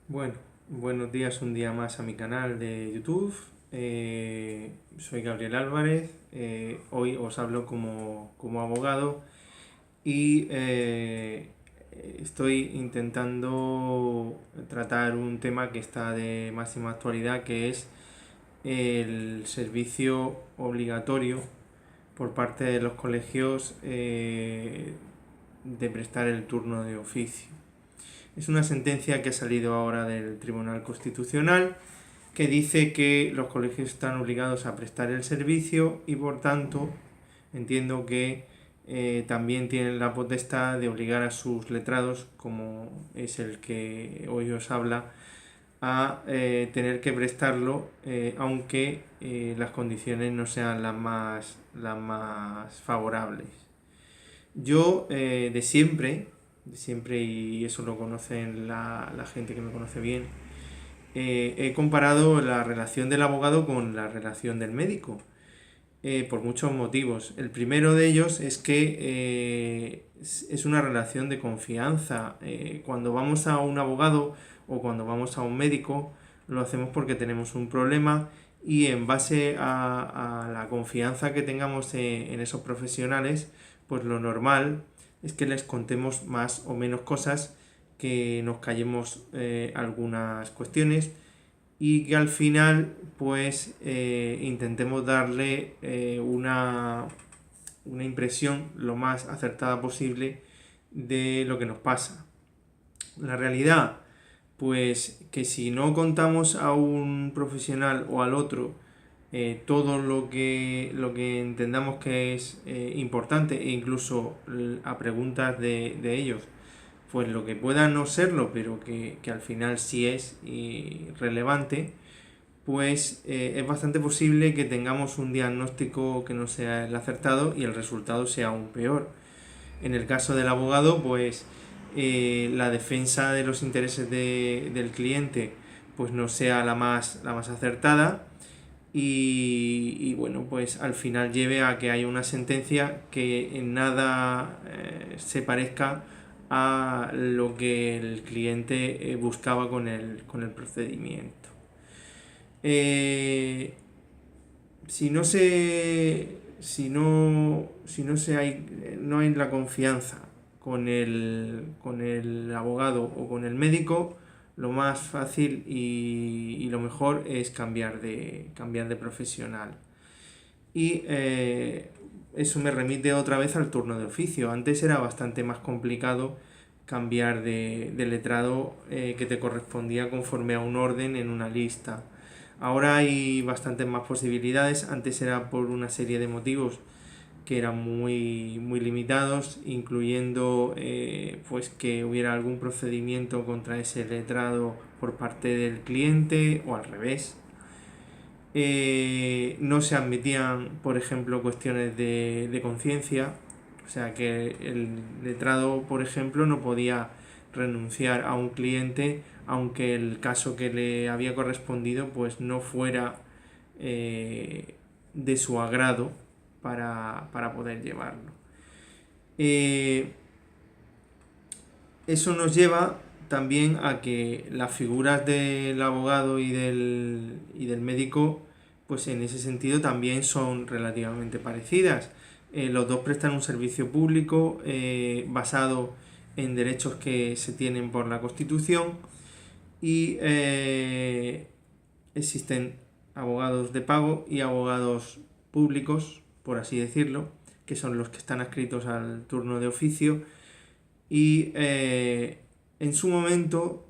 Bueno, buenos días un día más a mi canal de YouTube. Soy Gabriel Álvarez. Hoy os hablo como abogado y estoy intentando tratar un tema que está de máxima actualidad, que es el servicio obligatorio por parte de los colegios de prestar el turno de oficio. Es una sentencia que ha salido ahora del Tribunal Constitucional que dice que los colegios están obligados a prestar el servicio y por tanto entiendo que también tienen la potestad de obligar a sus letrados, como es el que hoy os habla, a tener que prestarlo, aunque las condiciones no sean las más favorables. Yo de siempre, y eso lo conocen la gente que me conoce bien, he comparado la relación del abogado con la relación del médico, por muchos motivos. El primero de ellos es que es una relación de confianza. Cuando vamos a un abogado o cuando vamos a un médico, lo hacemos porque tenemos un problema y en base a la confianza que tengamos en esos profesionales, pues lo normal es que les contemos más o menos cosas, que nos callemos algunas cuestiones y que al final pues intentemos darle una impresión lo más acertada posible de lo que nos pasa. La realidad, pues que si no contamos a un profesional o al otro todo lo que entendamos que es importante, e incluso a preguntas de ellos, pues lo que pueda no serlo, pero que al final sí es relevante, pues es bastante posible que tengamos un diagnóstico que no sea el acertado y el resultado sea aún peor. En el caso del abogado, pues la defensa de los intereses del cliente pues no sea la más acertada y bueno, pues al final lleve a que haya una sentencia que en nada se parezca a lo que el cliente buscaba con el procedimiento. Eh, si no se no hay la confianza con el abogado o con el médico, lo más fácil y lo mejor es cambiar de profesional. Y eso me remite otra vez al turno de oficio. Antes era bastante más complicado cambiar de letrado que te correspondía conforme a un orden en una lista. Ahora hay bastantes más posibilidades. Antes era por una serie de motivos que eran muy limitados, incluyendo pues que hubiera algún procedimiento contra ese letrado por parte del cliente o al revés. No se admitían, por ejemplo, cuestiones de conciencia, o sea que el letrado, por ejemplo, no podía renunciar a un cliente aunque el caso que le había correspondido pues no fuera de su agrado para poder llevarlo. Eh, Eso nos lleva también a que las figuras del abogado y del médico, pues en ese sentido también son relativamente parecidas. Los dos prestan un servicio público basado en derechos que se tienen por la Constitución y existen abogados de pago y abogados públicos, por así decirlo, que son los que están adscritos al turno de oficio y en su momento,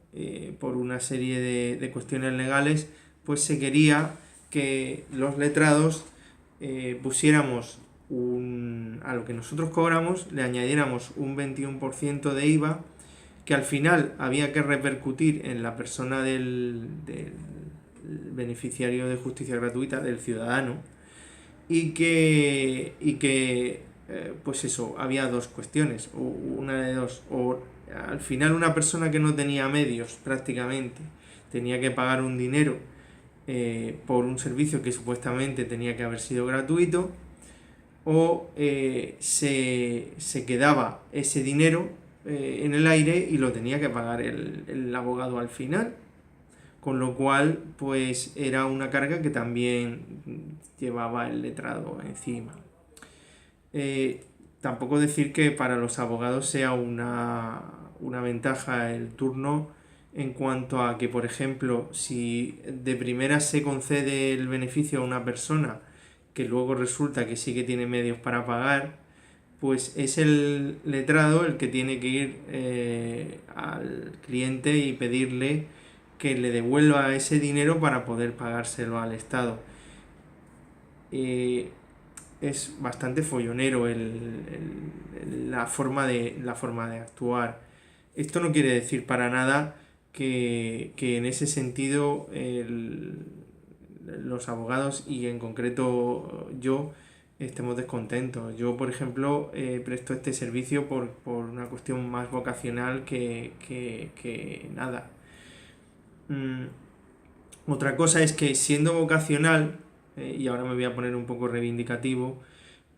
por una serie de cuestiones legales, pues se quería que los letrados pusiéramos a lo que nosotros cobramos, le añadiéramos un 21% de IVA, que al final había que repercutir en la persona del beneficiario de justicia gratuita, del ciudadano, y que pues eso, había dos cuestiones, o una de dos, o al final una persona que no tenía medios prácticamente tenía que pagar un dinero por un servicio que supuestamente tenía que haber sido gratuito, o se quedaba ese dinero en el aire y lo tenía que pagar el abogado al final. con lo cual pues era una carga que también llevaba el letrado encima. Tampoco decir que para los abogados sea una ventaja el turno en cuanto a que, por ejemplo, si de primera se concede el beneficio a una persona que luego resulta que sí que tiene medios para pagar, pues es el letrado el que tiene que ir al cliente y pedirle que le devuelva ese dinero para poder pagárselo al Estado. Es bastante follonero la forma de actuar. Esto no quiere decir para nada que en ese sentido los abogados y en concreto yo estemos descontentos. Yo, por ejemplo, presto este servicio por una cuestión más vocacional que nada. Otra cosa es que siendo vocacional, y ahora me voy a poner un poco reivindicativo,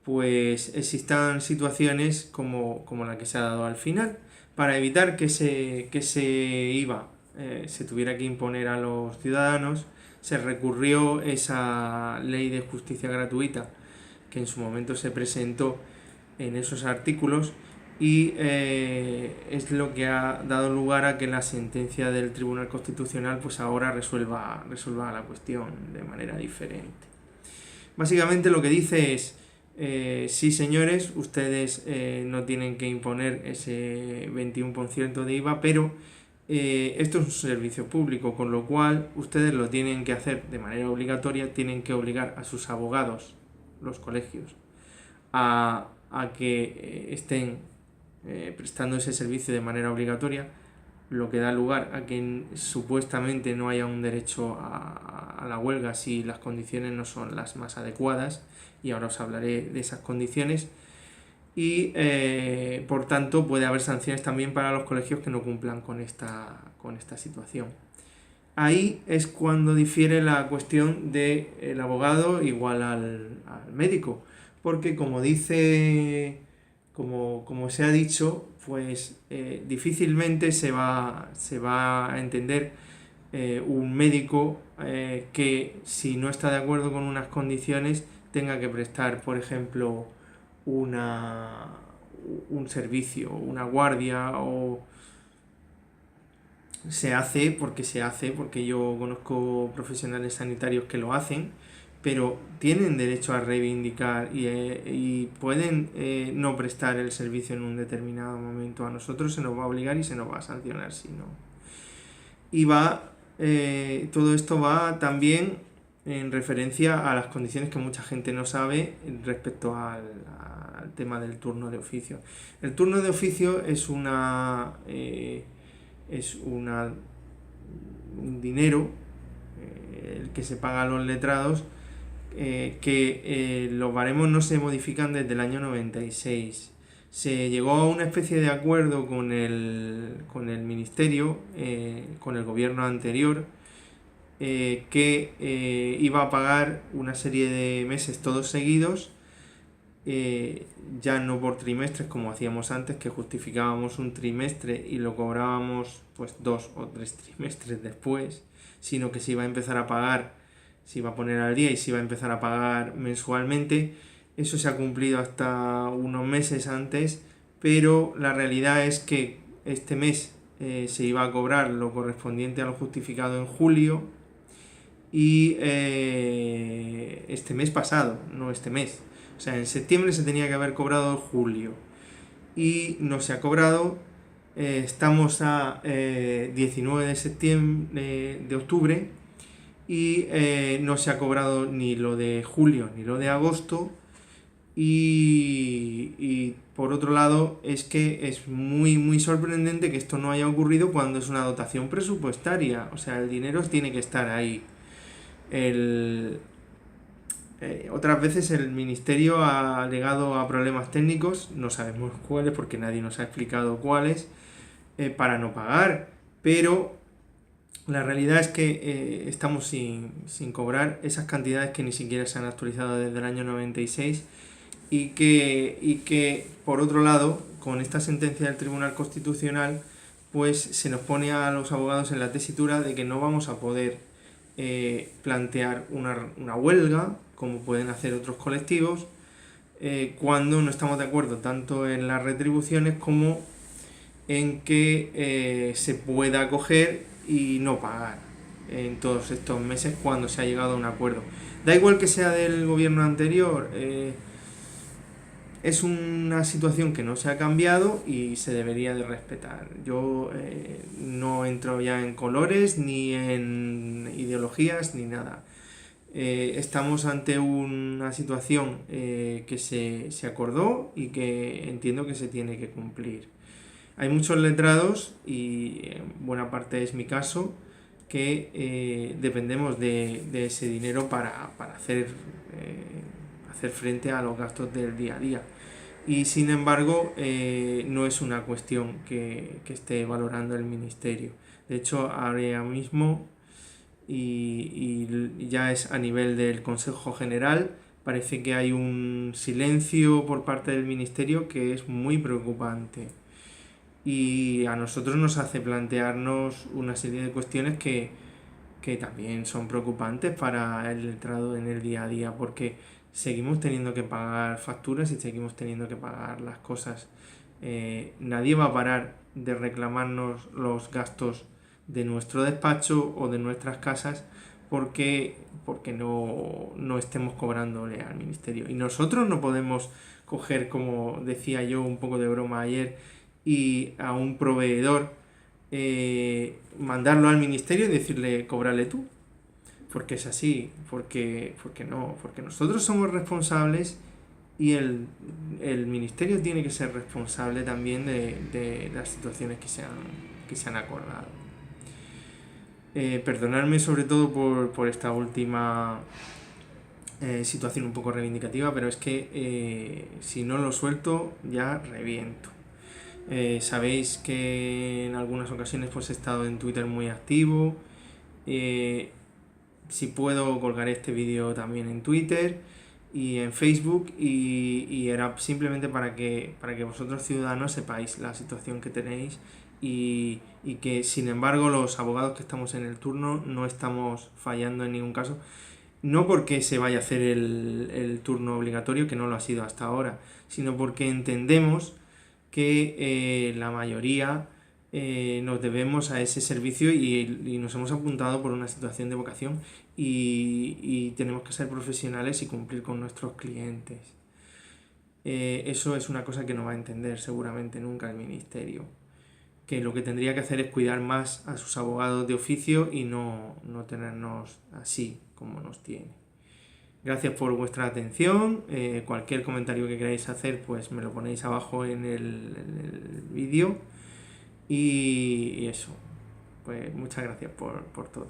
pues existan situaciones como la que se ha dado al final, para evitar que ese IVA se tuviera que imponer a los ciudadanos. Se recurrió esa ley de justicia gratuita que en su momento se presentó en esos artículos y es lo que ha dado lugar a que la sentencia del Tribunal Constitucional pues ahora resuelva la cuestión de manera diferente. Básicamente lo que dice es, sí señores, ustedes no tienen que imponer ese 21% de IVA, pero esto es un servicio público, con lo cual ustedes lo tienen que hacer de manera obligatoria, tienen que obligar a sus abogados, los colegios, a que estén prestando ese servicio de manera obligatoria, lo que da lugar a que supuestamente no haya un derecho a la huelga si las condiciones no son las más adecuadas, y ahora os hablaré de esas condiciones, y por tanto puede haber sanciones también para los colegios que no cumplan con esta situación. Ahí es cuando difiere la cuestión del abogado igual al médico, porque como se ha dicho, pues difícilmente se va a entender un médico que si no está de acuerdo con unas condiciones tenga que prestar, por ejemplo, un servicio, una guardia, o se hace porque yo conozco profesionales sanitarios que lo hacen, pero tienen derecho a reivindicar y pueden no prestar el servicio en un determinado momento. A nosotros se nos va a obligar y se nos va a sancionar si no. Y todo esto va también en referencia a las condiciones que mucha gente no sabe respecto al tema del turno de oficio. El turno de oficio es un dinero el que se paga a los letrados, que los baremos no se modifican desde el año 96. Se llegó a una especie de acuerdo con el ministerio, con el gobierno anterior, que iba a pagar una serie de meses todos seguidos, ya no por trimestres como hacíamos antes, que justificábamos un trimestre y lo cobrábamos pues 2 o 3 trimestres después, sino que se iba a empezar a pagar, se iba a poner al día y se iba a empezar a pagar mensualmente. Eso se ha cumplido hasta unos meses antes, pero la realidad es que este mes se iba a cobrar lo correspondiente a lo justificado en julio, y este mes pasado, no este mes. O sea, en septiembre se tenía que haber cobrado julio y no se ha cobrado. Estamos a 19 de septiembre, de octubre, y no se ha cobrado ni lo de julio ni lo de agosto. Y por otro lado es que es muy muy sorprendente que esto no haya ocurrido cuando es una dotación presupuestaria. O sea, el dinero tiene que estar ahí. Otras veces el ministerio ha alegado a problemas técnicos, no sabemos cuáles porque nadie nos ha explicado cuáles, para no pagar, pero la realidad es que estamos sin cobrar esas cantidades que ni siquiera se han actualizado desde el año 96, y que por otro lado, con esta sentencia del Tribunal Constitucional, pues se nos pone a los abogados en la tesitura de que no vamos a poder plantear una huelga, como pueden hacer otros colectivos, cuando no estamos de acuerdo tanto en las retribuciones como en que se pueda coger y no pagar en todos estos meses cuando se ha llegado a un acuerdo. Da igual que sea del gobierno anterior, es una situación que no se ha cambiado y se debería de respetar. Yo no entro ya en colores, ni en ideologías, ni nada. Estamos ante una situación que se acordó y que entiendo que se tiene que cumplir. Hay muchos letrados, y buena parte es mi caso, que dependemos de ese dinero para hacer frente a los gastos del día a día. Y sin embargo, no es una cuestión que esté valorando el Ministerio. De hecho, ahora mismo, y ya es a nivel del Consejo General, parece que hay un silencio por parte del Ministerio que es muy preocupante. Y a nosotros nos hace plantearnos una serie de cuestiones que también son preocupantes para el letrado en el día a día, porque seguimos teniendo que pagar facturas y seguimos teniendo que pagar las cosas. Nadie va a parar de reclamarnos los gastos de nuestro despacho o de nuestras casas porque no estemos cobrándole al ministerio. Y nosotros no podemos coger, como decía yo un poco de broma ayer, y a un proveedor mandarlo al ministerio y decirle cóbrale tú, porque es así, porque no, porque nosotros somos responsables y el ministerio tiene que ser responsable también de las situaciones que se han acordado. Perdonadme sobre todo por esta última situación un poco reivindicativa, pero es que si no lo suelto ya reviento. Sabéis que en algunas ocasiones pues he estado en Twitter muy activo. Si puedo, colgaré este vídeo también en Twitter y en Facebook, y era simplemente para que vosotros ciudadanos sepáis la situación que tenéis y que sin embargo los abogados que estamos en el turno no estamos fallando en ningún caso. No porque se vaya a hacer el turno obligatorio, que no lo ha sido hasta ahora, sino porque entendemos que la mayoría nos debemos a ese servicio y nos hemos apuntado por una situación de vocación y tenemos que ser profesionales y cumplir con nuestros clientes. Eso es una cosa que no va a entender seguramente nunca el Ministerio, que lo que tendría que hacer es cuidar más a sus abogados de oficio y no tenernos así como nos tiene. Gracias por vuestra atención. Cualquier comentario que queráis hacer, pues me lo ponéis abajo en el vídeo. Y eso. Pues muchas gracias por todo.